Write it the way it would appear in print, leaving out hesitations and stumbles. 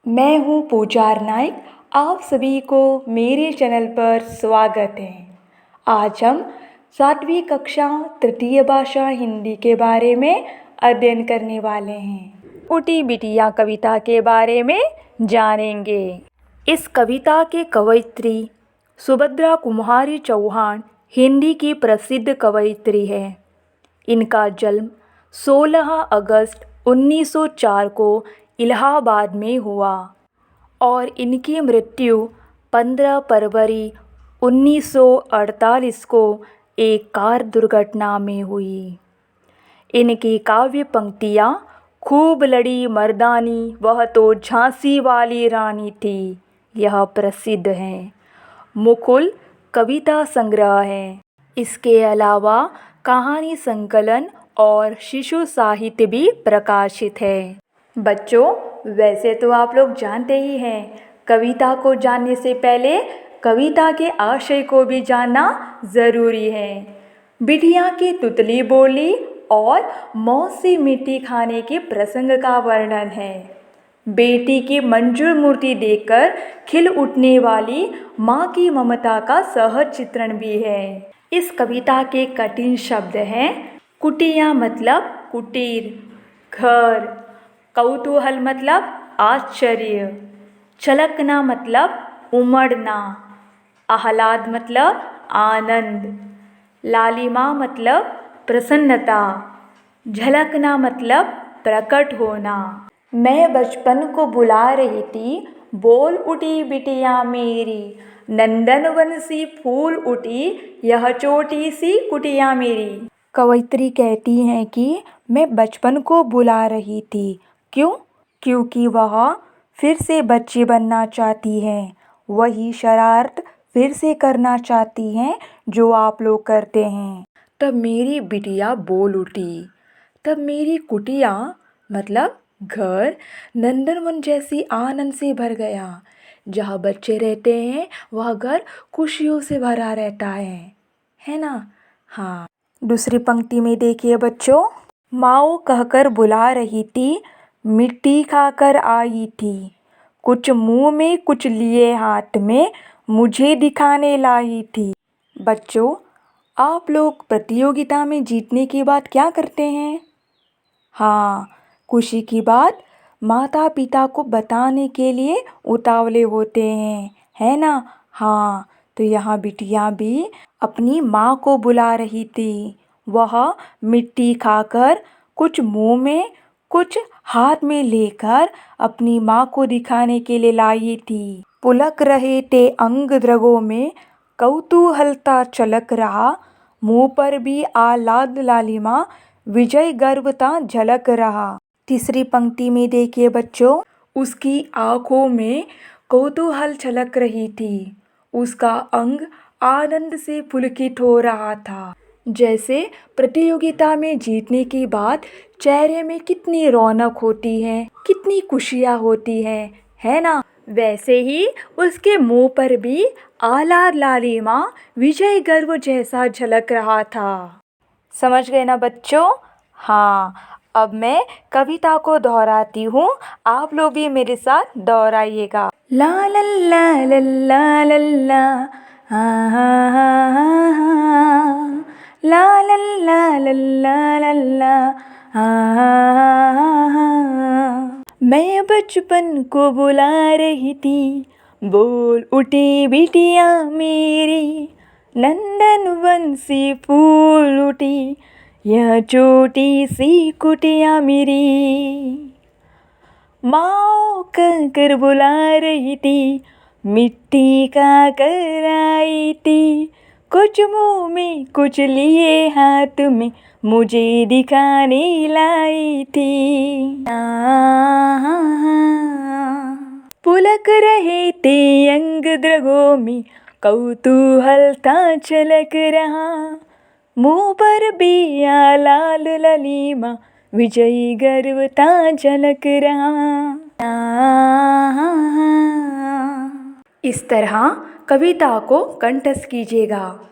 मैं हूँ पूजार नाइक। आप सभी को मेरे चैनल पर स्वागत है। आज हम 7वीं कक्षा तृतीय भाषा हिंदी के बारे में अध्ययन करने वाले हैं। ऊटी बिटिया कविता के बारे में जानेंगे। इस कविता के कवयित्री सुभद्रा कुमारी चौहान हिंदी की प्रसिद्ध कवयित्री है। इनका जन्म 16 अगस्त 1904 को इलाहाबाद में हुआ और इनकी मृत्यु 15 फरवरी 1948 को एक कार दुर्घटना में हुई। इनकी काव्य पंक्तियाँ खूब लड़ी मर्दानी वह तो झांसी वाली रानी थी, यह प्रसिद्ध हैं। मुकुल कविता संग्रह है। इसके अलावा कहानी संकलन और शिशु साहित्य भी प्रकाशित है। बच्चों, वैसे तो आप लोग जानते ही हैं, कविता को जानने से पहले कविता के आशय को भी जानना ज़रूरी है। बिटिया की तुतली बोली और मौत से मिट्टी खाने के प्रसंग का वर्णन है। बेटी की मंजूर मूर्ति देखकर खिल उठने वाली माँ की ममता का सहज चित्रण भी है। इस कविता के कठिन शब्द हैं कुटिया मतलब कुटीर, घर, कौतूहल मतलब आश्चर्य, छलकना मतलब उमड़ना, आह्लाद मतलब आनंद, लालिमा मतलब प्रसन्नता, झलकना मतलब प्रकट होना। मैं बचपन को बुला रही थी, बोल उठी बिटिया मेरी, नंदनवन सी फूल उठी यह छोटी सी कुटिया मेरी। कवयित्री कहती हैं कि मैं बचपन को बुला रही थी। क्यों? क्योंकि वह फिर से बच्ची बनना चाहती हैं, वही शरारत फिर से करना चाहती हैं जो आप लोग करते हैं। तब मेरी बिटिया बोल उठी, तब मेरी कुटिया मतलब घर नंदनवन जैसी आनंद से भर गया। जहाँ बच्चे रहते हैं वह घर खुशियों से भरा रहता है ना? हाँ। दूसरी पंक्ति में देखिए बच्चों, माँ कहकर बुला रही थी, मिट्टी खाकर आई थी, कुछ मुंह में कुछ लिए हाथ में मुझे दिखाने लाई थी। बच्चों, आप लोग प्रतियोगिता में जीतने के बाद क्या करते हैं? हाँ, खुशी की बात माता पिता को बताने के लिए उतावले होते हैं, है ना? हाँ, तो यहाँ बिटिया भी अपनी माँ को बुला रही थी। वह मिट्टी खाकर कुछ मुंह में कुछ हाथ में लेकर अपनी माँ को दिखाने के लिए लाई थी। पुलक रहे थे अंग द्रगों में, कौतूहलता चलक रहा, मुँह पर भी आह्लाद लालिमा, विजय गर्वता झलक रहा। तीसरी पंक्ति में देखिए बच्चों, उसकी आँखों में कौतूहल छलक रही थी, उसका अंग आनंद से पुलकित हो रहा था। जैसे प्रतियोगिता में जीतने के बाद चेहरे में कितनी रौनक होती है, कितनी खुशियाँ होती हैं, है ना? वैसे ही उसके मुंह पर भी आह्लाद लालिमा विजय गर्व जैसा झलक रहा था। समझ गए ना बच्चों? हाँ, अब मैं कविता को दोहराती हूँ, आप लोग भी मेरे साथ दोहराइएगा। ला ला ला ला ला ला ला, हा हा हा हा हा, ला ला ला ला ला ला ला, हा हा हा हा। मैं बचपन को बुला रही थी, बोल उठी बिटिया मेरी, नंदनवन सी फूल उठी यह छोटी सी कुटिया मेरी। माँ कहकर बुला रही थी, मिट्टी खाकर आई थी, कुछ मुँह में कुछ लिए हाथ में मुझे दिखाने लाई थी। पुलक रहे थे अंग द्रगों में, कौतूहल था छलक रहा, मुँह पर भी आह्लाद लालिमा, विजयी गर्व था झलक रहा। इस तरह कविता को कंठस्थ कीजिएगा।